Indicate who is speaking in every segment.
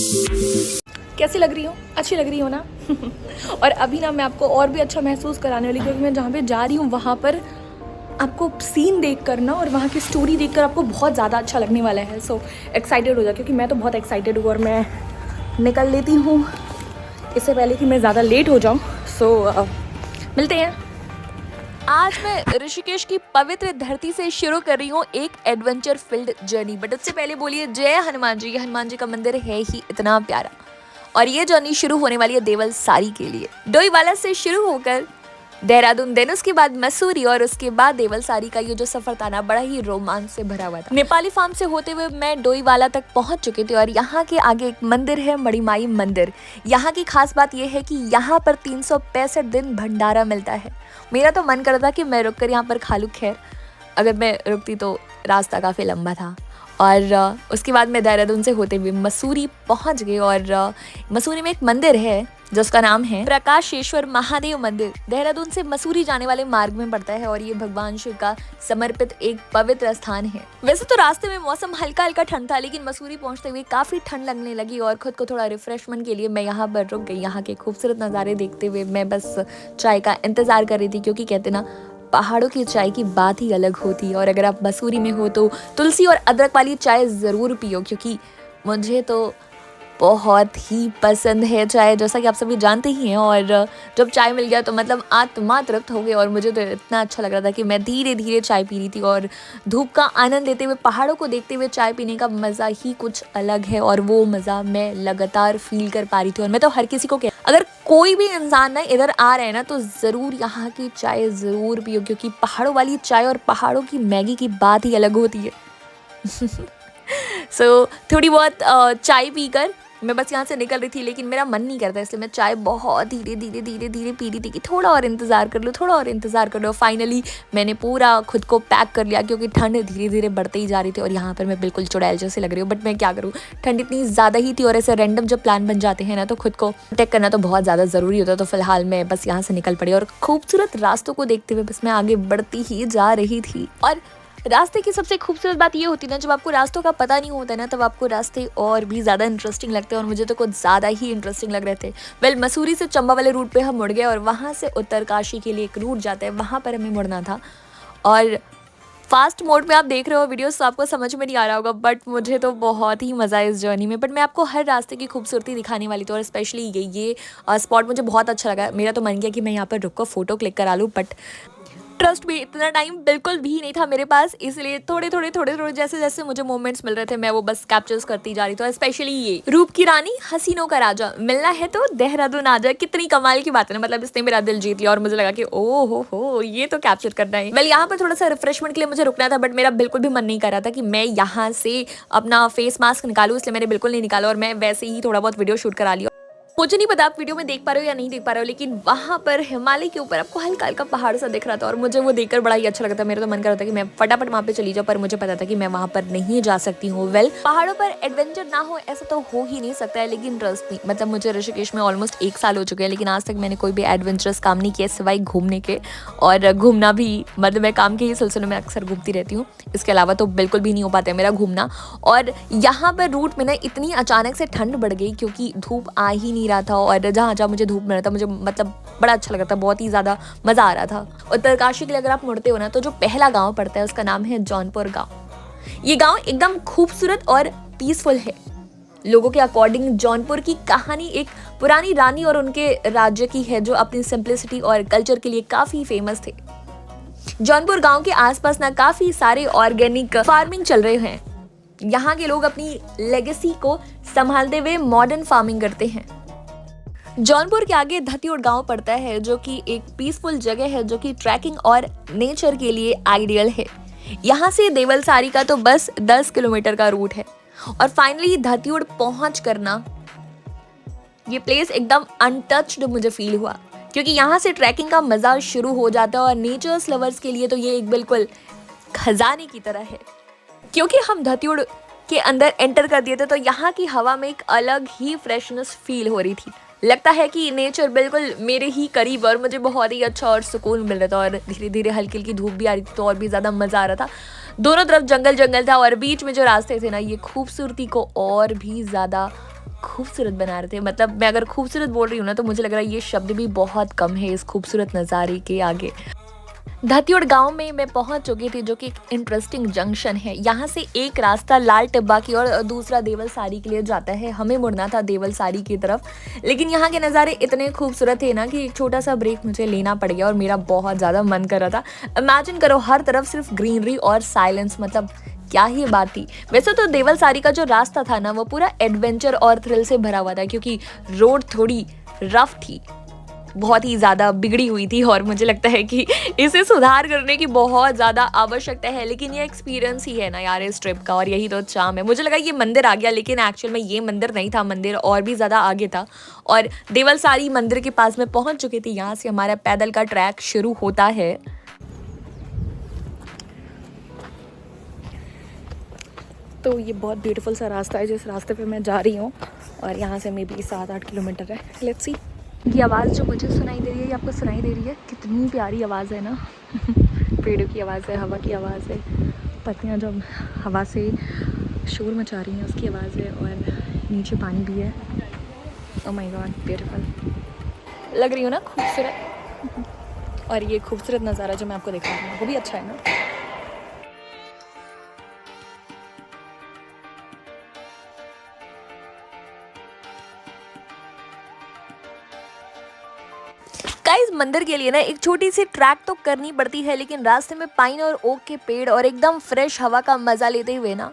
Speaker 1: कैसी लग रही हो? अच्छी लग रही हो ना? और अभी ना मैं आपको और भी अच्छा महसूस कराने वाली, क्योंकि मैं जहाँ पे जा रही हूँ वहाँ पर आपको सीन देख कर ना और वहाँ की स्टोरी देख कर आपको बहुत ज़्यादा अच्छा लगने वाला है। सो एक्साइटेड हो जाओ, क्योंकि मैं तो बहुत एक्साइटेड हूँ और मैं निकल लेती हूँ इससे पहले कि मैं ज़्यादा लेट हो जाऊँ। सो मिलते हैं।
Speaker 2: आज मैं ऋषिकेश की पवित्र धरती से शुरू कर रही हूँ एक एडवेंचर फील्ड जर्नी। बट उससे पहले बोलिए जय हनुमान जी। हनुमान जी का मंदिर है ही इतना प्यारा। और ये जर्नी शुरू होने वाली है देवल सारी के लिए। डोईवाला से शुरू होकर देहरादून, देन उसके बाद मसूरी और उसके बाद देवल सारी का ये जो सफर था ना, बड़ा ही रोमांच से भरा हुआ था। नेपाली फार्म से होते हुए मैं डोईवाला तक पहुंच चुकी थी और यहाँ के आगे एक मंदिर है, मणिमाई मंदिर। यहाँ की खास बात यह है कि यहाँ पर 365 दिन भंडारा मिलता है। मेरा तो मन करता कि मैं रुक कर यहाँ पर खा लूँ। खैर, अगर मैं रुकती तो रास्ता काफ़ी लंबा था। और उसके बाद मैं देहरादून से होते हुए मसूरी पहुंच गई। और मसूरी में एक मंदिर है जिसका नाम है प्रकाशेश्वर महादेव मंदिर। देहरादून से मसूरी जाने वाले मार्ग में पड़ता है और ये भगवान शिव का समर्पित एक पवित्र स्थान है। वैसे तो रास्ते में मौसम हल्का हल्का ठंड था, लेकिन मसूरी पहुंचते हुए काफी ठंड लगने लगी और खुद को थोड़ा रिफ्रेशमेंट के लिए मैं यहाँ पर रुक गई। यहाँ के खूबसूरत नज़ारे देखते हुए मैं बस चाय का इंतजार कर रही थी, क्योंकि कहते ना, पहाड़ों की चाय की बात ही अलग होती है। और अगर आप मसूरी में हो तो तुलसी और अदरक वाली चाय ज़रूर पियो, क्योंकि मुझे तो बहुत ही पसंद है चाय, जैसा कि आप सभी जानते ही हैं। और जब चाय मिल गया तो मतलब आत्मा तृप्त हो गई। और मुझे तो इतना अच्छा लग रहा था कि मैं धीरे धीरे चाय पी रही थी और धूप का आनंद लेते हुए, पहाड़ों को देखते हुए चाय पीने का मज़ा ही कुछ अलग है। और वो मज़ा मैं लगातार फील कर पा रही थी। और मैं तो हर किसी को अगर कोई भी इंसान ना इधर आ रहे हैं ना, तो ज़रूर यहाँ की चाय ज़रूर पियो, क्योंकि पहाड़ों वाली चाय और पहाड़ों की मैगी की बात ही अलग होती है। सो थोड़ी बहुत चाय पीकर मैं बस यहाँ से निकल रही थी, लेकिन मेरा मन नहीं करता, इसलिए मैं चाय बहुत धीरे धीरे धीरे धीरे पी रही थी कि थोड़ा और इंतज़ार कर लो, थोड़ा और इंतज़ार कर लो। फाइनली मैंने पूरा खुद को पैक कर लिया, क्योंकि ठंड धीरे धीरे बढ़ते ही जा रही थी। और यहाँ पर मैं बिल्कुल चुड़ैल जैसे लग रही हूँ, बट मैं क्या करूँ, ठंड इतनी ज़्यादा ही थी। और ऐसे रैंडम जब प्लान बन जाते हैं ना, तो खुद को प्रोटेक्ट करना तो बहुत ज़्यादा ज़रूरी होता है। तो फिलहाल मैं बस यहाँ से निकल पड़ी और खूबसूरत रास्तों को देखते हुए बस मैं आगे बढ़ती ही जा रही थी। और रास्ते की सबसे खूबसूरत बात ये होती है ना, जब आपको रास्तों का पता नहीं होता है ना, तब आपको रास्ते और भी ज़्यादा इंटरेस्टिंग लगते हैं। और मुझे तो कुछ ज़्यादा ही इंटरेस्टिंग लग रहे थे। मसूरी से चंबा वाले रूट पे हम मुड़ गए और वहाँ से उत्तरकाशी के लिए एक रूट जाता है, वहाँ पर हमें मुड़ना था। और फास्ट मोड में आप देख रहे हो वीडियोस, तो आपको समझ में नहीं आ रहा होगा, बट मुझे तो बहुत ही मज़ा है इस जर्नी में। बट मैं आपको हर रास्ते की खूबसूरती दिखाने वाली थी। और स्पेशली ये स्पॉट मुझे बहुत अच्छा लगा। मेरा तो मन किया कि मैं यहाँ पर रुक कर फोटो क्लिक करा लूँ, बट ट्रस्ट भी इतना टाइम बिल्कुल भी नहीं था मेरे पास, इसलिए थोड़े थोड़े जैसे जैसे मुझे मोमेंट्स मिल रहे थे, मैं वो बस कैप्चर्स करती जा रही थी। स्पेशली ये रूप की रानी, हसीनों का राजा, मिलना है तो देहरादून आ जा। कितनी कमाल की बात है ना, मतलब इसने मेरा दिल जीत लिया। और मुझे लगा कि ओ हो ये तो कैप्चर करना है। यहाँ पर थोड़ा सा रिफ्रेशमेंट के लिए मुझे रुकना था, बट मेरा बिल्कुल भी मन नहीं कर रहा था कि मैं यहाँ से अपना फेस मास्क निकालूँ, इसलिए मैंने बिल्कुल नहीं निकाला और मैं वैसे ही थोड़ा बहुत वीडियो शूट करा लिया। मुझे नहीं पता आप वीडियो में देख पा रहे हो या नहीं देख पा रहे हो, लेकिन वहाँ पर हिमालय के ऊपर आपको हल्का हल्का पहाड़ सा दिख रहा था और मुझे वो देखकर बड़ा ही अच्छा लगा था। मेरा तो मन कर रहा था कि मैं फटाफट वहाँ पे चली जाऊँ, पर मुझे पता था कि मैं वहाँ पर नहीं जा सकती हूँ। पहाड़ों पर एडवेंचर ना हो ऐसा तो हो ही नहीं सकता है। लेकिन ट्रस्ट मी, मतलब मुझे ऋषिकेश में ऑलमोस्ट 1 साल हो चुके हैं, लेकिन आज तक मैंने कोई भी एडवेंचरस काम नहीं किया सिवाय घूमने के। और घूमना भी मतलब मैं काम के ही सिलसिले में अक्सर घूमती रहती हूँ, इसके अलावा तो बिल्कुल भी नहीं हो पाता है मेरा घूमना। और यहाँ पर रूट में ना इतनी अचानक से ठंड बढ़ गई, क्योंकि धूप आ ही नहीं रहा था। और जहाँ जहाँ मुझे धूप मिल रहा था, मुझे मतलब बड़ा अच्छा लग रहा था, बहुत ही ज़्यादा मज़ा आ रहा था। उत्तरकाशी के लिए अगर आप मुड़ते हो ना, तो जो पहला गांव पड़ता है उसका नाम है जौनपुर गांव। ये गांव एकदम खूबसूरत और पीसफुल है। लोगों के अकॉर्डिंग जौनपुर की कहानी एक पुरानी रानी और उनके राज्य की है, जो अपनी सिंप्लिसिटी और कल्चर के लिए काफ़ी फेमस थे। जौनपुर गांव के आसपास ना काफ़ी सारे ऑर्गेनिक फार्मिंग चल रहे हैं। यहाँ के लोग अपनी लेगेसी को संभालते हुए मॉडर्न फार्मिंग करते हैं। जौनपुर के आगे धतियोड़ गांव पड़ता है, जो कि एक पीसफुल जगह है, जो कि ट्रैकिंग और नेचर के लिए आइडियल है। यहाँ से देवलसारी का तो बस 10 किलोमीटर का रूट है। और फाइनली धतियोड़ पहुंच करना, ये प्लेस एकदम अनटच्ड मुझे फील हुआ, क्योंकि यहाँ से ट्रैकिंग का मजा शुरू हो जाता है। और नेचर्स लवर्स के लिए तो ये एक बिल्कुल खजाने की तरह है। क्योंकि हम धतियोड़ के अंदर एंटर कर दिए थे, तो यहाँ की हवा में एक अलग ही फ्रेशनेस फील हो रही थी। लगता है कि नेचर बिल्कुल मेरे ही करीब, और मुझे बहुत ही अच्छा और सुकून मिल रहा था। और धीरे धीरे हल्की हल्की धूप भी आ रही थी, तो और भी ज़्यादा मज़ा आ रहा था। दोनों तरफ जंगल जंगल था और बीच में जो रास्ते थे ना, ये खूबसूरती को और भी ज़्यादा खूबसूरत बना रहे थे। मतलब मैं अगर खूबसूरत बोल रही हूँ ना तो मुझे लग रहा है ये शब्द भी बहुत कम है इस खूबसूरत नज़ारे के आगे। धतियोड़ गांव में मैं पहुंच चुकी थी, जो कि एक इंटरेस्टिंग जंक्शन है। यहाँ से एक रास्ता लाल टिब्बा की और दूसरा देवल सारी के लिए जाता है। हमें मुड़ना था देवल सारी की तरफ, लेकिन यहाँ के नज़ारे इतने खूबसूरत थे ना कि एक छोटा सा ब्रेक मुझे लेना पड़ गया और मेरा बहुत ज़्यादा मन कर रहा था। इमेजिन करो, हर तरफ सिर्फ ग्रीनरी और साइलेंस, मतलब क्या ही बात थी। वैसे तो देवल सारी का जो रास्ता था ना वो पूरा एडवेंचर और थ्रिल से भरा हुआ था, क्योंकि रोड थोड़ी रफ थी, बहुत ही ज़्यादा बिगड़ी हुई थी और मुझे लगता है कि इसे सुधार करने की बहुत ज़्यादा आवश्यकता है। लेकिन ये एक्सपीरियंस ही है ना यार इस ट्रिप का, और यही तो चार्म है। मुझे लगा ये मंदिर आ गया, लेकिन एक्चुअल में ये मंदिर नहीं था, मंदिर और भी ज़्यादा आगे था। और देवलसारी मंदिर के पास में पहुंच चुकी थी। यहाँ से हमारा पैदल का ट्रैक शुरू होता है।
Speaker 1: तो ये बहुत ब्यूटीफुल सा रास्ता है जिस रास्ते पे मैं जा रही हूँ, और यहाँ से मे बी 7-8 किलोमीटर है। Let's see. ये आवाज़ जो मुझे सुनाई दे रही है, ये आपको सुनाई दे रही है? कितनी प्यारी आवाज़ है ना। पेड़ों की आवाज़ है, हवा की आवाज़ है, पत्तियाँ जब हवा से शोर मचा रही हैं उसकी आवाज़ है, और नीचे पानी भी है। ओह माय गॉड, ब्यूटीफुल लग रही हो ना, खूबसूरत। और ये खूबसूरत नज़ारा जो मैं आपको दिखा रही हूँ वो भी अच्छा है ना।
Speaker 2: गाइस, मंदिर के लिए ना एक छोटी सी ट्रैक तो करनी पड़ती है, लेकिन रास्ते में पाइन और ओक के पेड़ और एकदम फ्रेश हवा का मजा लेते हुए ना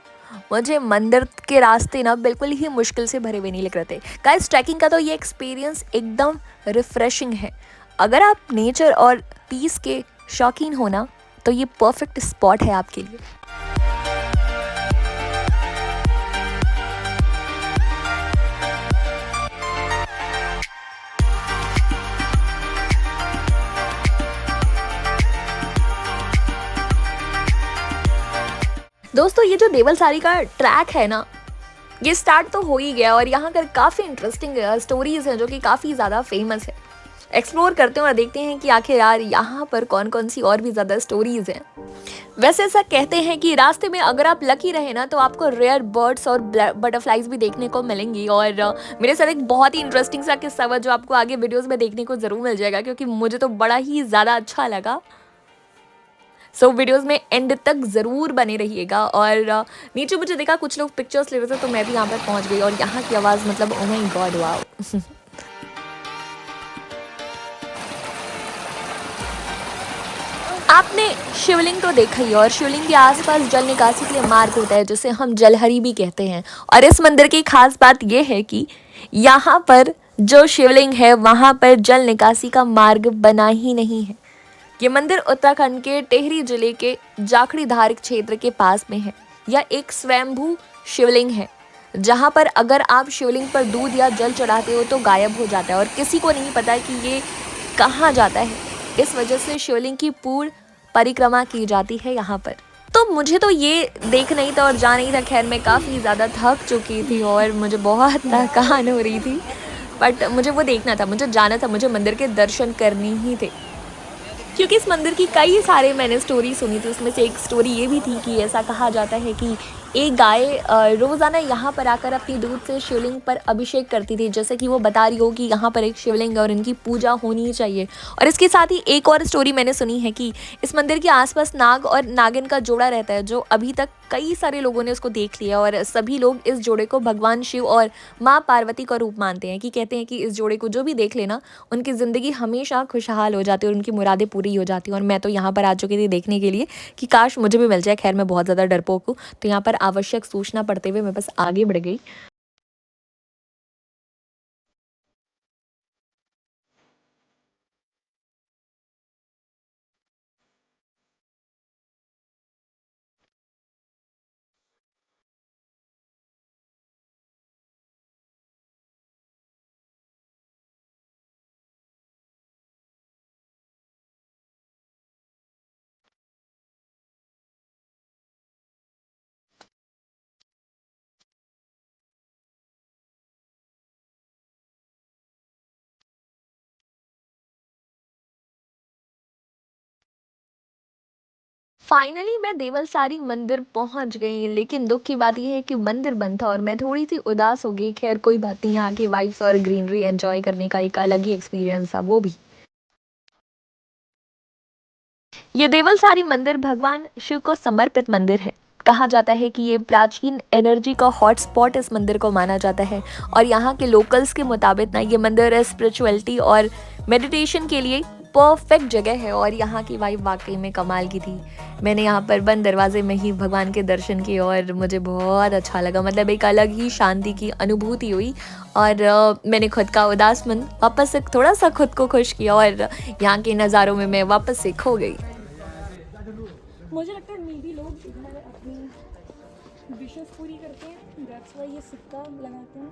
Speaker 2: मुझे मंदिर के रास्ते ना बिल्कुल ही मुश्किल से भरे हुए नहीं लग रहे थे। गाइस, ट्रैकिंग का तो ये एक्सपीरियंस एकदम रिफ्रेशिंग है। अगर आप नेचर और पीस के शौकीन हो ना तो ये परफेक्ट स्पॉट है आपके लिए। दोस्तों, ये जो देवल सारी का ट्रैक है ना, ये स्टार्ट तो हो ही गया और यहाँ कर काफ़ी इंटरेस्टिंग स्टोरीज हैं जो कि काफ़ी ज़्यादा फेमस है। एक्सप्लोर करते हैं और देखते हैं कि आखिर यार यहाँ पर कौन कौन सी और भी ज़्यादा स्टोरीज हैं। वैसे ऐसा कहते हैं कि रास्ते में अगर आप लकी रहे ना तो आपको रेयर बर्ड्स और बटरफ्लाइज भी देखने को मिलेंगी। और मेरे साथ एक बहुत ही इंटरेस्टिंग सा किस्सा हुआ जो आपको आगे वीडियोस में देखने को ज़रूर मिल जाएगा, क्योंकि मुझे तो बड़ा ही ज़्यादा अच्छा लगा। सो वीडियोस में एंड तक ज़रूर बने रहिएगा। और नीचे मुझे देखा कुछ लोग पिक्चर्स ले रहे थे, तो मैं भी यहाँ पर पहुँच गई और यहाँ की आवाज़, मतलब ओ माय गॉड, वाओ। आपने शिवलिंग तो देखा ही है, और शिवलिंग के आसपास जल निकासी के लिए मार्ग होता है जिसे हम जलहरी भी कहते हैं। और इस मंदिर की खास बात यह है कि यहाँ पर जो शिवलिंग है वहाँ पर जल निकासी का मार्ग बना ही नहीं है। ये मंदिर उत्तराखंड के टिहरी जिले के जाखड़ी धारिक क्षेत्र के पास में है। यह एक स्वयंभू शिवलिंग है जहाँ पर अगर आप शिवलिंग पर दूध या जल चढ़ाते हो तो गायब हो जाता है, और किसी को नहीं पता कि ये कहाँ जाता है। इस वजह से शिवलिंग की पूर्ण परिक्रमा की जाती है यहाँ पर। तो मुझे तो ये देख नहीं था और जा नहीं था। खैर, मैं काफ़ी ज़्यादा थक चुकी थी और मुझे बहुत थकान हो रही थी, बट मुझे वो देखना था, मुझे जाना था, मुझे मंदिर के दर्शन करने ही थे। क्योंकि इस मंदिर की कई सारे मैंने स्टोरी सुनी थी, उसमें से एक स्टोरी ये भी थी कि ऐसा कहा जाता है कि एक गाय रोज़ाना यहाँ पर आकर अपनी दूध से शिवलिंग पर अभिषेक करती थी, जैसे कि वो बता रही हो कि यहाँ पर एक शिवलिंग है और इनकी पूजा होनी चाहिए। और इसके साथ ही एक और स्टोरी मैंने सुनी है कि इस मंदिर के आसपास नाग और नागिन का जोड़ा रहता है, जो अभी तक कई सारे लोगों ने उसको देख लिया, और सभी लोग इस जोड़े को भगवान शिव और माँ पार्वती का रूप मानते हैं। कि कहते हैं कि इस जोड़े को जो भी देख लेना उनकी ज़िंदगी हमेशा खुशहाल हो जाती है और उनकी मुरादें पूरी हो जाती हैं। और मैं तो यहाँ पर आ चुकी थी देखने के लिए कि काश मुझे भी मिल जाए। खैर, मैं बहुत ज़्यादा डरपोक हूँ, तो यहाँ पर आवश्यक सूचना पढ़ते हुए मैं बस आगे बढ़ गई। फाइनली मैं देवलसारी मंदिर पहुंच गई, लेकिन दुख की बात यह है कि मंदिर बंद था और मैं थोड़ी सी उदास हो गई। खैर कोई बात नहीं, यहाँ की वाइब्स और ग्रीनरी एंजॉय करने का एक अलग ही एक्सपीरियंस था वो भी। ये देवलसारी मंदिर भगवान शिव को समर्पित मंदिर है। कहा जाता है कि ये प्राचीन एनर्जी का हॉटस्पॉट इस मंदिर को माना जाता है। और यहाँ के लोकल्स के मुताबिक ना ये मंदिर स्पिरिचुअलिटी और मेडिटेशन के लिए परफेक्ट जगह है। और यहाँ की वाइब वाकई में कमाल की थी। मैंने यहाँ पर बंद दरवाजे में ही भगवान के दर्शन किए और मुझे बहुत अच्छा लगा। मतलब एक अलग ही शांति की अनुभूति हुई। और मैंने खुद का उदास मन वापस से थोड़ा सा खुद को खुश किया और यहाँ के नज़ारों में मैं वापस से खो गई।
Speaker 1: मुझे लगता है मे भी लोग इधर अपनी विशेस पूरी करते हैं, दैट्स वाई ये सिक्का लगाते हैं।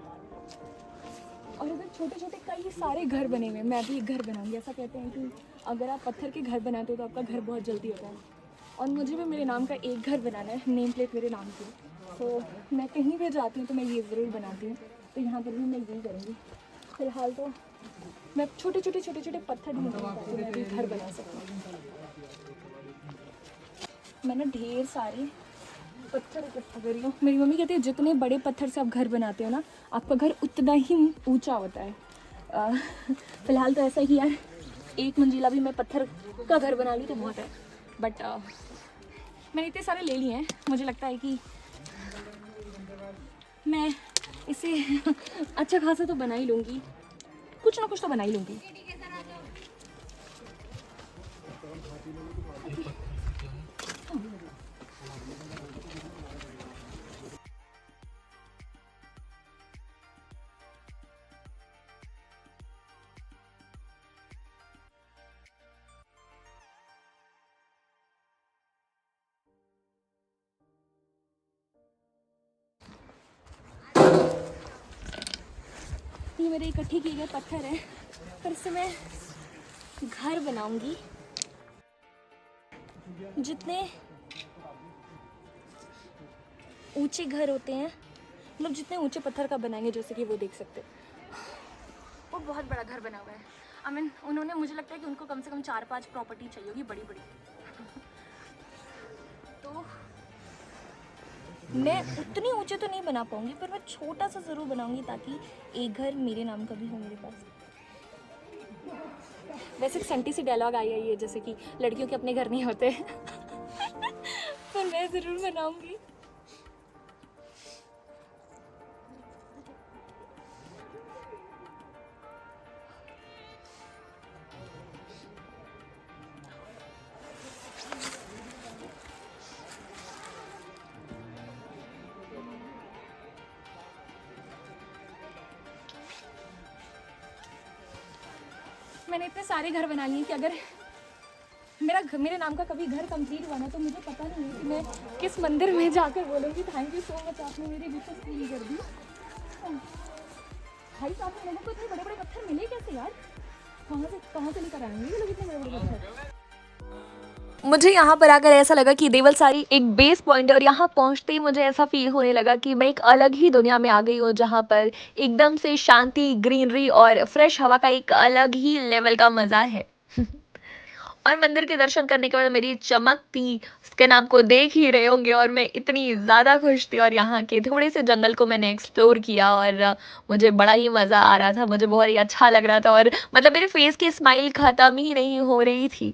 Speaker 1: और इधर छोटे छोटे कई सारे घर बने हुए हैं। मैं भी एक घर बनाऊंगी। ऐसा कहते हैं कि अगर आप पत्थर के घर बनाते हो तो आपका घर बहुत जल्दी होता है। और मुझे भी मेरे नाम का एक घर बनाना है, नेम प्लेट मेरे नाम की। तो मैं कहीं भी जाती हूँ तो मैं ये ज़रूर बनाती हूँ। तो यहाँ पर भी मैं यही करूँगी। फ़िलहाल तो मैं छोटे छोटे पत्थर ढूंढ रही हूँ ताकि मैं भी घर बना सकूँ। मैंने ढेर सारे पत्थर इकट्ठा करी हूँ। मेरी मम्मी कहती है जितने बड़े पत्थर से आप घर बनाते हो ना, आपका घर उतना ही ऊंचा होता है। फ़िलहाल तो ऐसा ही यार, एक मंजिला भी मैं पत्थर का घर बना ली तो बहुत है। बट मैंने इतने सारे ले लिए हैं, मुझे लगता है कि मैं इसे अच्छा खासा तो बना ही लूँगी। कुछ ना कुछ तो बना ही लूँगी। ये मेरे इकट्ठे किए गए पत्थर हैं, पर इससे मैं घर बनाऊंगी। जितने ऊंचे घर होते हैं, मतलब जितने ऊंचे पत्थर का बनाएंगे, जैसे कि वो देख सकते हैं, वो बहुत बड़ा घर बना हुआ है। आई मीन उन्होंने, मुझे लगता है कि उनको कम से कम 4-5 प्रॉपर्टी चाहिए होगी बड़ी बड़ी। तो मैं उतनी ऊंचे तो नहीं बना पाऊंगी, पर मैं छोटा सा ज़रूर बनाऊंगी ताकि एक घर मेरे नाम का भी हो मेरे पास। वैसे एक संटी सी डायलॉग आई है ये, जैसे कि लड़कियों के अपने घर नहीं होते पर मैं ज़रूर बनाऊंगी। मैंने इतने सारे घर बना लिए कि अगर मेरे नाम का कभी घर कंप्लीट हुआ ना, तो मुझे पता नहीं है कि मैं किस मंदिर में जाकर बोलूँगी थैंक यू सो मच, आपने मेरी विशेस पूरी कर दी। भाई साहब, लोगों को इतने बड़े बड़े पत्थर मिले कैसे यार? कहाँ से लेकर आएंगे ये लोग इतने बड़े बड़े पत्थर?
Speaker 2: मुझे यहाँ पर आकर ऐसा लगा कि देवलसारी एक बेस पॉइंट है और यहाँ पहुँचते ही मुझे ऐसा फील होने लगा कि मैं एक अलग ही दुनिया में आ गई हूँ, जहाँ पर एकदम से शांति, ग्रीनरी और फ्रेश हवा का एक अलग ही लेवल का मज़ा है। और मंदिर के दर्शन करने के बाद मेरी चमकती स्किन आपको देख ही रहे होंगे और मैं इतनी ज़्यादा खुश थी। और यहाँ के थोड़े से जंगल को मैंने एक्सप्लोर किया और मुझे बड़ा ही मज़ा आ रहा था, मुझे बहुत ही अच्छा लग रहा था और मतलब मेरे फेस की स्माइल ख़त्म ही नहीं हो रही थी।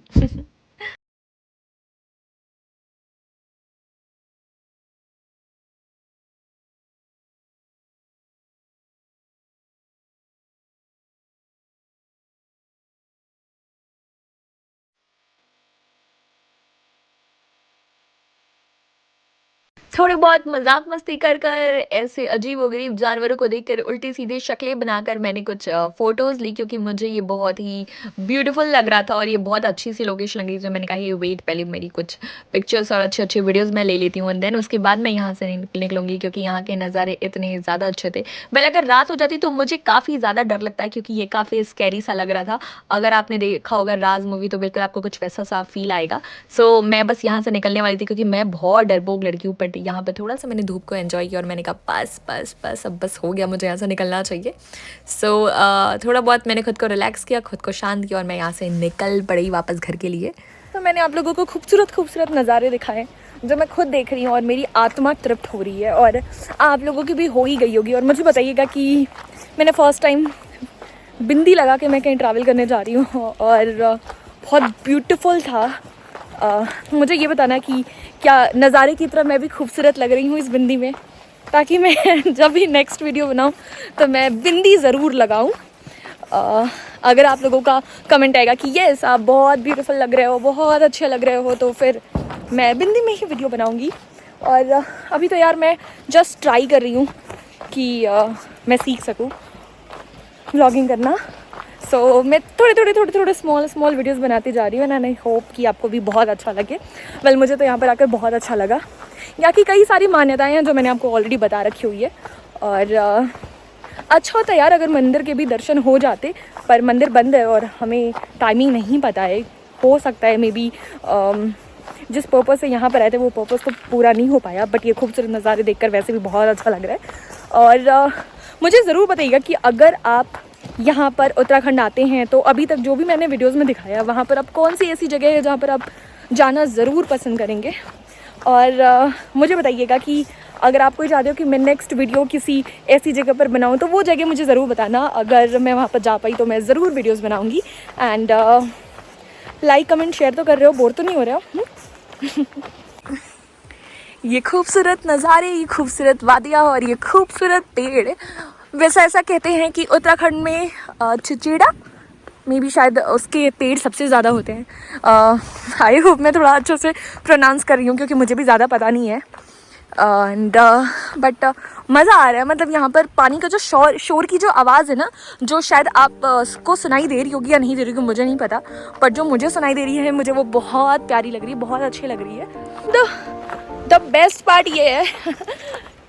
Speaker 2: थोड़े बहुत मज़ाक मस्ती कर कर ऐसे अजीब-ओ-गरीब जानवरों को देखकर उल्टी-सीधी शक्लें बनाकर मैंने कुछ फ़ोटोज़ ली, क्योंकि मुझे ये बहुत ही ब्यूटीफुल लग रहा था और ये बहुत अच्छी-सी लोकेशन लग रही थी। तो मैंने कहा ये वेट, पहले मेरी कुछ पिक्चर्स और अच्छे-अच्छे वीडियोज़ मैं ले लेती हूँ एंड देन उसके बाद मैं यहाँ से निकलूँगी, क्योंकि यहाँ के नज़ारे इतने ज़्यादा अच्छे थे। वेल अगर रात हो जाती तो मुझे काफ़ी ज़्यादा डर लगता है, क्योंकि ये काफ़ी स्कैरी सा लग रहा था। अगर आपने देखा होगा राज़ मूवी तो बिल्कुल आपको कुछ वैसा सा फ़ील आएगा। सो मैं बस यहाँ से निकलने वाली थी, क्योंकि मैं बहुत डरपोक लड़की हूँ। बट यहाँ पे थोड़ा सा मैंने धूप को एंजॉय किया और मैंने कहा बस बस बस अब बस हो गया, मुझे यहाँ से निकलना चाहिए। सो थोड़ा बहुत मैंने खुद को रिलैक्स किया, खुद को शांत किया और मैं यहाँ से निकल पड़ी वापस घर के लिए।
Speaker 1: तो में मैंने आप लोगों को खूबसूरत खूबसूरत नज़ारे दिखाए जो मैं खुद देख रही हूँ और मेरी आत्मा तृप्त हो रही है, और आप लोगों की भी हो ही गई होगी। और मुझे बताइएगा कि मैंने फ़र्स्ट टाइम बिंदी लगा के मैं कहीं ट्रैवल करने जा रही हूँ और बहुत ब्यूटीफुल था। मुझे ये बताना कि क्या नज़ारे की तरह मैं भी खूबसूरत लग रही हूँ इस बिंदी में, ताकि मैं जब भी नेक्स्ट वीडियो बनाऊँ तो मैं बिंदी ज़रूर लगाऊँ। अगर आप लोगों का कमेंट आएगा कि यस आप बहुत ब्यूटीफुल लग रहे हो, बहुत अच्छे लग रहे हो, तो फिर मैं बिंदी में ही वीडियो बनाऊँगी। और अभी तो यार मैं जस्ट ट्राई कर रही हूँ कि मैं सीख सकूँ व्लॉगिंग करना। सो मैं थोड़े स्मॉल वीडियोस बनाती जा रही हूँ एंड आई होप कि आपको भी बहुत अच्छा लगे। वेल मुझे तो यहाँ पर आकर बहुत अच्छा लगा। यहाँ की कई सारी मान्यताएं हैं जो मैंने आपको ऑलरेडी बता रखी हुई है, और अच्छा होता है यार अगर मंदिर के भी दर्शन हो जाते, पर मंदिर बंद है और हमें टाइमिंग नहीं पता है। हो सकता है मे बी जिस पर्पज़ से यहाँ पर आए थे वो पर्पज़ तो पूरा नहीं हो पाया, बट ये खूबसूरत नज़ारे देखकर वैसे भी बहुत अच्छा लग रहा है। और मुझे ज़रूर बताइएगा कि अगर आप यहाँ पर उत्तराखंड आते हैं तो अभी तक जो भी मैंने वीडियोस में दिखाया वहाँ पर अब कौन सी ऐसी जगह है जहाँ पर आप जाना ज़रूर पसंद करेंगे। और मुझे बताइएगा कि अगर आप कोई चाहते हो कि मैं नेक्स्ट वीडियो किसी ऐसी जगह पर बनाऊँ तो वो जगह मुझे ज़रूर बताना। अगर मैं वहाँ पर जा पाई तो मैं ज़रूर वीडियोज़ बनाऊँगी। एंड लाइक कमेंट शेयर तो कर रहे हो, बोर तो नहीं हो रहे हो? ये खूबसूरत नज़ारे, ये खूबसूरत वादियाँ और ये खूबसूरत पेड़। वैसे ऐसा कहते हैं कि उत्तराखंड में चिचेड़ा में भी शायद उसके पेड़ सबसे ज़्यादा होते हैं। आई होप मैं थोड़ा अच्छे से प्रोनाउंस कर रही हूँ क्योंकि मुझे भी ज़्यादा पता नहीं है। एंड बट मज़ा आ रहा है। मतलब यहाँ पर पानी का जो शोर की जो आवाज़ है ना, जो शायद आप को सुनाई दे रही होगी या नहीं दे रही होगी मुझे नहीं पता, बट जो मुझे सुनाई दे रही है मुझे वो बहुत प्यारी लग रही है, बहुत अच्छी लग रही है। द बेस्ट पार्ट ये है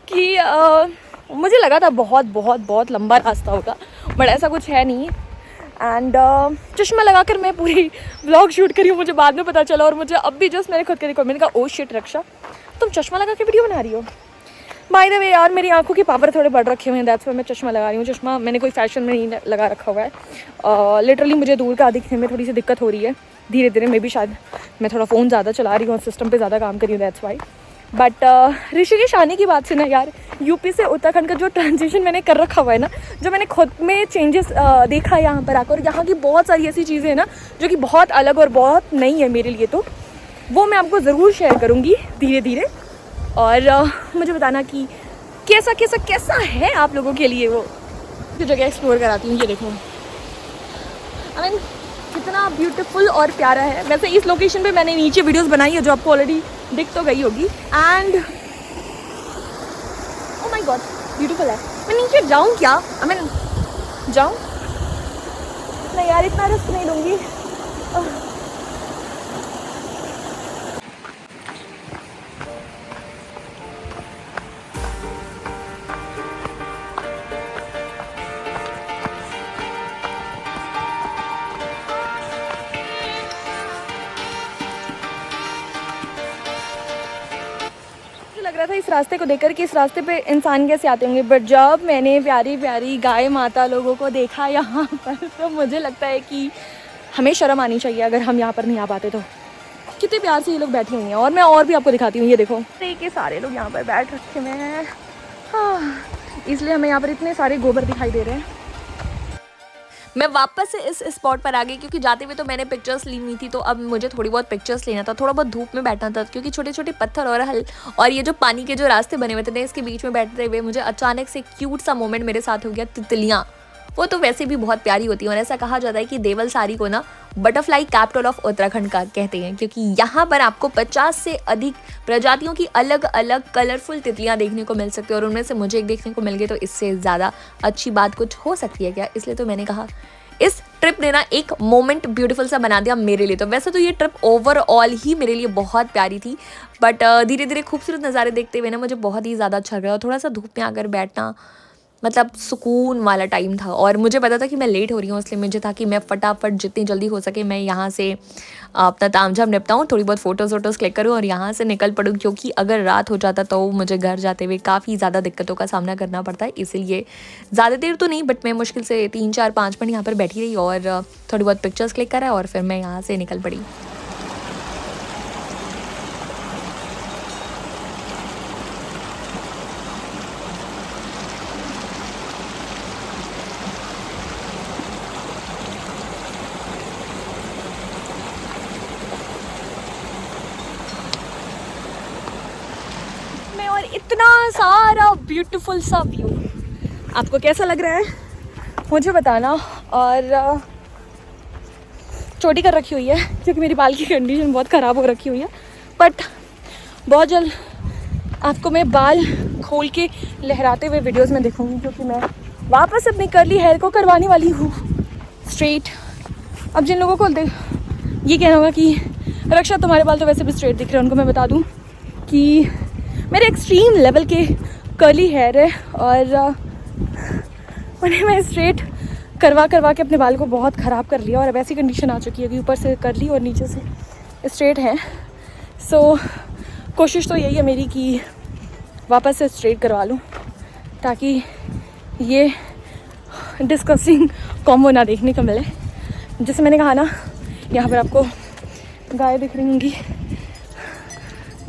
Speaker 1: कि मुझे लगा था बहुत बहुत बहुत लंबा रास्ता होगा, बट ऐसा कुछ है नहीं। एंड चश्मा लगाकर मैं पूरी व्लॉग शूट करी हूँ, मुझे बाद में पता चला। और मुझे अब भी जस्ट मैंने खुद के देखो, मैंने कहा ओ शिट रक्षा तुम चश्मा लगा के वीडियो बना रही हो। बाय द वे यार मेरी आंखों के पावर थोड़े बढ़ रखे हुए हैं, दैट्स व्हाई मैं चश्मा लगा रही हूँ। चश्मा मैंने कोई फैशन में नहीं लगा रखा हुआ है। लिटरली मुझे दूर का दिखने में थोड़ी सी दिक्कत हो रही है धीरे धीरे। मे भी शायद मैं थोड़ा फ़ोन ज़्यादा चला रही हूँ और सिस्टम पे ज़्यादा काम कर रही हूँ, दैट्स वाई। बट ऋषिकेश आने की बात से ना यार, यूपी से उत्तराखंड का जो ट्रांजिशन मैंने कर रखा हुआ है ना, जो मैंने खुद में चेंजेस देखा है यहाँ पर आकर, और यहाँ की बहुत सारी ऐसी चीज़ें हैं ना जो कि बहुत अलग और बहुत नई है मेरे लिए, तो वो मैं आपको ज़रूर शेयर करूँगी धीरे धीरे। और मुझे बताना कि कैसा कैसा कैसा है आप लोगों के लिए वो जो जगह एक्सप्लोर कराती हूँ। ये देखो आई मीन कितना ब्यूटीफुल और प्यारा है। वैसे इस लोकेशन पे मैंने नीचे वीडियोस बनाई है जो आपको ऑलरेडी दिख तो गई होगी। And oh my God beautiful है। मैं नीचे जाऊँ क्या? आई मीन जाऊँ? नहीं यार इतना रिस्क नहीं लूँगी। लग रहा था इस रास्ते को देखकर कि इस रास्ते पे इंसान कैसे आते होंगे, बट जब मैंने प्यारी प्यारी गाय माता लोगों को देखा यहाँ पर तो मुझे लगता है कि हमें शर्म आनी चाहिए अगर हम यहाँ पर नहीं आ पाते तो। कितने प्यार से ये लोग बैठी हुई हैं। और मैं और भी आपको दिखाती हूँ। ये देखो के सारे लोग यहाँ पर बैठ रखे हुए हैं। हाँ, इसलिए हमें यहाँ पर इतने सारे गोबर दिखाई दे रहे हैं।
Speaker 2: मैं वापस से इस स्पॉट पर आ गई क्योंकि जाते हुए तो मैंने पिक्चर्स ली हुई थी, तो अब मुझे थोड़ी बहुत पिक्चर्स लेना था, थोड़ा बहुत धूप में बैठना था क्योंकि छोटे छोटे पत्थर और ये जो पानी के जो रास्ते बने हुए थे इसके बीच में बैठते हुए मुझे अचानक से क्यूट सा मोमेंट मेरे साथ हो गया। तितलियाँ वो तो वैसे भी बहुत प्यारी होती हैं और ऐसा कहा जाता है कि देवल सारी को ना बटरफ्लाई कैपिटल ऑफ उत्तराखंड का कहते हैं, क्योंकि यहाँ पर आपको 50 से अधिक प्रजातियों की अलग अलग कलरफुल तितलियाँ देखने को मिल सकती है और उनमें से मुझे एक देखने को मिल गई, तो इससे ज़्यादा अच्छी बात कुछ हो सकती है क्या? इसलिए तो मैंने कहा इस ट्रिप ने ना एक मोमेंट ब्यूटीफुल सा बना दिया मेरे लिए। तो वैसे तो ये ट्रिप ओवरऑल ही मेरे लिए बहुत प्यारी थी, बट धीरे धीरे खूबसूरत नज़ारे देखते हुए ना मुझे बहुत ही ज़्यादा अच्छा लगा। थोड़ा सा धूप में आकर बैठना मतलब सुकून वाला टाइम था और मुझे पता था कि मैं लेट हो रही हूँ, इसलिए मुझे था कि मैं फटाफट जितनी जल्दी हो सके मैं यहाँ से अपना तामझाम निपटाऊँ, थोड़ी बहुत फ़ोटोज़ क्लिक करूँ और यहाँ से निकल पड़ूँ, क्योंकि अगर रात हो जाता तो मुझे घर जाते हुए काफ़ी ज़्यादा दिक्कतों का सामना करना पड़ता है। इसीलिए ज़्यादा देर तो नहीं, बट मैं मुश्किल से 3-4-5 मिनट यहाँ पर बैठी रही और थोड़ी बहुत पिक्चर्स क्लिक करा और फिर मैं यहाँ से निकल पड़ी।
Speaker 1: सारा ब्यूटीफुल सा व्यू। आपको कैसा लग रहा है मुझे बताना। और चोटी कर रखी हुई है क्योंकि मेरी बाल की कंडीशन बहुत ख़राब हो रखी हुई है, बट बहुत जल्द आपको मैं बाल खोल के लहराते हुए वीडियोस में दिखूंगी, क्योंकि मैं वापस अपनी कर्ली हेयर को करवाने वाली हूँ स्ट्रेट। अब जिन लोगों को ये कहना होगा कि रक्षा तुम्हारे बाल तो वैसे भी स्ट्रेट दिख रहे हैं, उनको मैं बता दूँ कि मेरे एक्सट्रीम लेवल के कर्ली हेयर है और उन्हें मैं स्ट्रेट करवा के अपने बाल को बहुत ख़राब कर लिया और अब ऐसी कंडीशन आ चुकी है कि ऊपर से कर्ली और नीचे से स्ट्रेट है। सो कोशिश तो यही है मेरी कि वापस से स्ट्रेट करवा लूँ ताकि ये डिस्कसिंग कॉम्बो ना देखने को मिले। जैसे मैंने कहा ना, यहाँ पर आपको गाय दिख रही होंगी,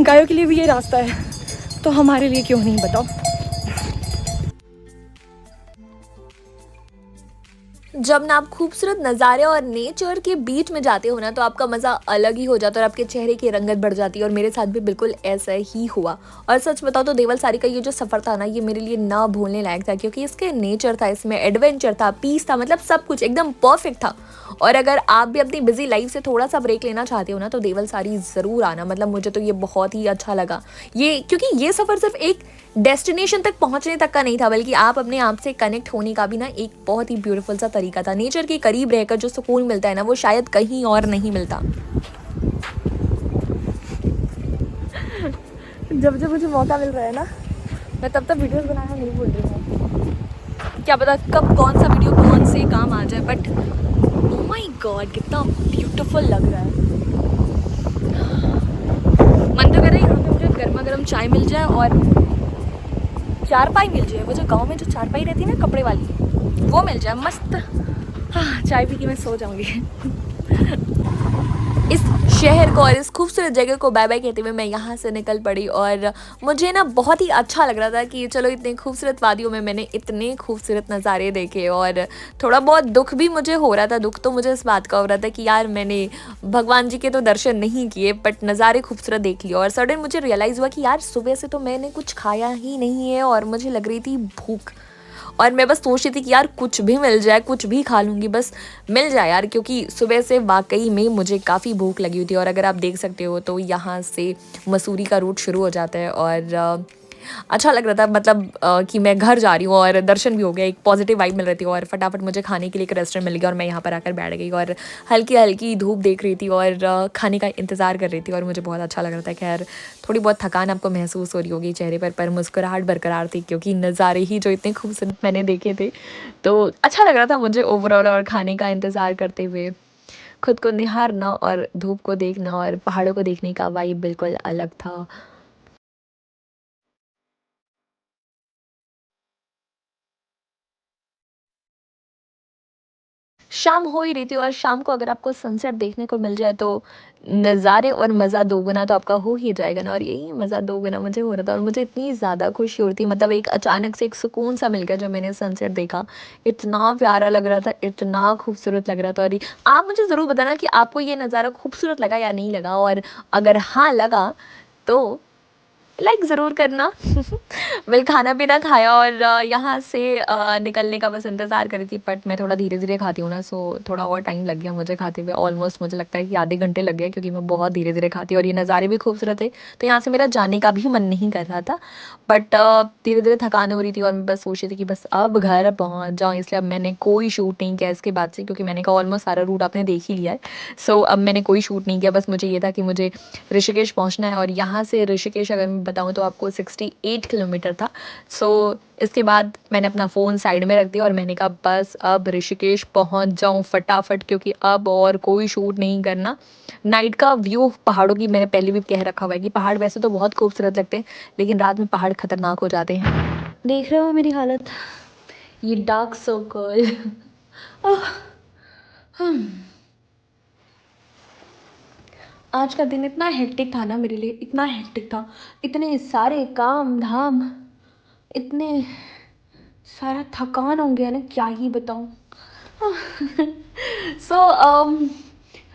Speaker 1: गायों के लिए भी ये रास्ता है तो हमारे लिए क्यों नहीं, बताओ।
Speaker 2: जब ना आप खूबसूरत नज़ारे और नेचर के बीच में जाते हो ना तो आपका मज़ा अलग ही हो जाता है और आपके चेहरे की रंगत बढ़ जाती है। और मेरे साथ भी बिल्कुल ऐसा ही हुआ। और सच बताओ तो देवल सारी का ये जो सफ़र था ना, ये मेरे लिए ना भूलने लायक था, क्योंकि इसके नेचर था, इसमें एडवेंचर था, पीस था, मतलब सब कुछ एकदम परफेक्ट था। और अगर आप भी अपनी बिजी लाइफ से थोड़ा सा ब्रेक लेना चाहते हो ना तो देवल सारी ज़रूर आना। मतलब मुझे तो ये बहुत ही अच्छा लगा ये, क्योंकि ये सफ़र सिर्फ एक डेस्टिनेशन तक पहुंचने तक का नहीं था, बल्कि आप अपने आप से कनेक्ट होने का भी ना एक बहुत ही ब्यूटीफुल सा तरीका था। नेचर के करीब रहकर जो सुकून मिलता है ना, वो शायद कहीं और नहीं मिलता।
Speaker 1: जब जब मुझे मौका मिल रहा है ना, मैं तब वीडियोस बनाना नहीं भूल रही हूँ। क्या पता कब कौन सा वीडियो कौन से काम आ जाए, बट ओह माय गॉड कितना ब्यूटीफुल लग रहा है। मन तो कर रहा है यहाँ पे मुझे गर्मा गर्म चाय मिल जाए और चारपाई मिल जाए। वो जो गाँव में जो चारपाई रहती है ना कपड़े वाली, वो मिल जाए मस्त। हाँ, चाय पी के मैं सो जाऊँगी।
Speaker 2: इस शहर को और इस खूबसूरत जगह को बाय बाय कहते हुए मैं यहाँ से निकल पड़ी। और मुझे ना बहुत ही अच्छा लग रहा था कि चलो इतने खूबसूरत वादियों में मैंने इतने खूबसूरत नज़ारे देखे। और थोड़ा बहुत दुख भी मुझे हो रहा था। दुख तो मुझे इस बात का हो रहा था कि यार मैंने भगवान जी के तो दर्शन नहीं किए, बट नज़ारे खूबसूरत देख लिए। और सडन मुझे रियलाइज़ हुआ कि यार सुबह से तो मैंने कुछ खाया ही नहीं है और मुझे लग रही थी भूख। और मैं बस सोच रही थी कि यार कुछ भी मिल जाए, कुछ भी खा लूँगी, बस मिल जाए यार, क्योंकि सुबह से वाकई में मुझे काफ़ी भूख लगी हुई थी। और अगर आप देख सकते हो तो यहाँ से मसूरी का रूट शुरू हो जाता है और अच्छा लग रहा था, मतलब कि मैं घर जा रही हूँ और दर्शन भी हो गया, एक पॉजिटिव वाइब मिल रही थी। और फटाफट मुझे खाने के लिए एक रेस्टोरेंट मिल गया और मैं यहाँ पर आकर बैठ गई और हल्की हल्की धूप देख रही थी और खाने का इंतज़ार कर रही थी। और मुझे बहुत अच्छा लग रहा था। खैर थोड़ी बहुत थकान आपको महसूस हो रही होगी चेहरे पर मुस्कुराहट बरकरार थी, क्योंकि नज़ारे ही जो इतने खूबसूरत मैंने देखे थे। तो अच्छा लग रहा था मुझे ओवरऑल। और खाने का इंतज़ार करते हुए खुद को निहारना और धूप को देखना और पहाड़ों को देखने का वाइब बिल्कुल अलग था। शाम हो ही रही थी और शाम को अगर आपको सनसेट देखने को मिल जाए तो नज़ारे और मज़ा दोगुना तो आपका हो ही जाएगा ना। और यही मज़ा दोगुना मुझे हो रहा था और मुझे इतनी ज़्यादा खुशी हो रही थी। मतलब एक अचानक से एक सुकून सा मिल गया जब मैंने सनसेट देखा। इतना प्यारा लग रहा था, इतना खूबसूरत लग रहा था। और आप मुझे ज़रूर बताना कि आपको ये नज़ारा खूबसूरत लगा या नहीं लगा, और अगर हाँ लगा तो लाइक ज़रूर करना। मैं खाना पीना खाया और यहाँ से निकलने का बस इंतज़ार कर रही थी, बट मैं थोड़ा धीरे-धीरे खाती हूँ ना, सो थोड़ा और टाइम लग गया मुझे खाते हुए। ऑलमोस्ट मुझे लगता है कि आधे घंटे लग गए, क्योंकि मैं बहुत धीरे-धीरे खाती हूँ और ये नज़ारे भी खूबसूरत थे, तो यहाँ से मेरा जाने का भी मन नहीं कर रहा था। बट धीरे-धीरे थकान हो रही थी और मैं बस सोच रही थी कि बस अब घर पहुँच जाऊँ, इसलिए अब मैंने कोई शूट नहीं किया इसके बाद से, क्योंकि मैंने कहा ऑलमोस्ट सारा रूट आपने देख ही लिया है। सो अब मैंने कोई शूट नहीं किया, बस मुझे ये था कि मुझे ऋषिकेश पहुँचना है। और यहाँ से ऋषिकेश अगर मैं बताऊँ तो आपको 68 किलोमीटर था। सो इसके बाद मैंने अपना फ़ोन साइड में रख दिया और मैंने कहा बस अब ऋषिकेश पहुँच जाऊँ फटाफट, क्योंकि अब और कोई शूट नहीं करना। नाइट का व्यू पहाड़ों की मैंने पहले भी कह रखा हुआ है कि पहाड़ वैसे तो बहुत खूबसूरत लगते हैं, लेकिन रात में पहाड़ खतरनाक हो जाते हैं। देख रहे हो मेरी हालत, ये डार्क सर्कल। आज का दिन इतना हेक्टिक था ना मेरे लिए, इतना हेक्टिक था, इतने सारे काम धाम, इतने सारा थकान हो गया ना, क्या ही बताऊँ। सो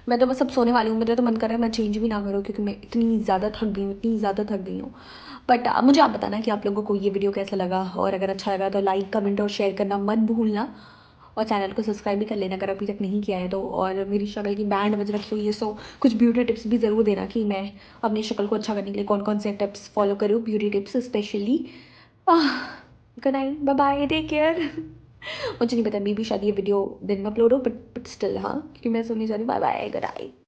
Speaker 1: मैं तो बस अब सोने वाली हूँ, मेरा तो मन कर रहा है मैं चेंज भी ना करूँ क्योंकि मैं इतनी ज़्यादा थक गई हूँ, इतनी ज़्यादा थक गई हूँ। बट मुझे आप बताना कि आप लोगों को ये वीडियो कैसा लगा, और अगर अच्छा लगा तो लाइक कमेंट और शेयर करना मत भूलना, और चैनल को सब्सक्राइब भी कर लेना अगर अभी तक नहीं किया है तो। और मेरी शक्ल की बैंड बज रखी हुई है, सो कुछ ब्यूटी टिप्स भी ज़रूर देना कि मैं अपनी शक्ल को अच्छा करने के लिए कौन कौन से टिप्स फॉलो करूँ, beauty tips specially. Good night, bye bye, take care. मुझे नहीं पता, मे बी शायद ये वीडियो दिन में अपलोड हो, बट स्टिल हाँ, क्योंकि मैं सुननी जा रही हूँ। Bye bye, good night.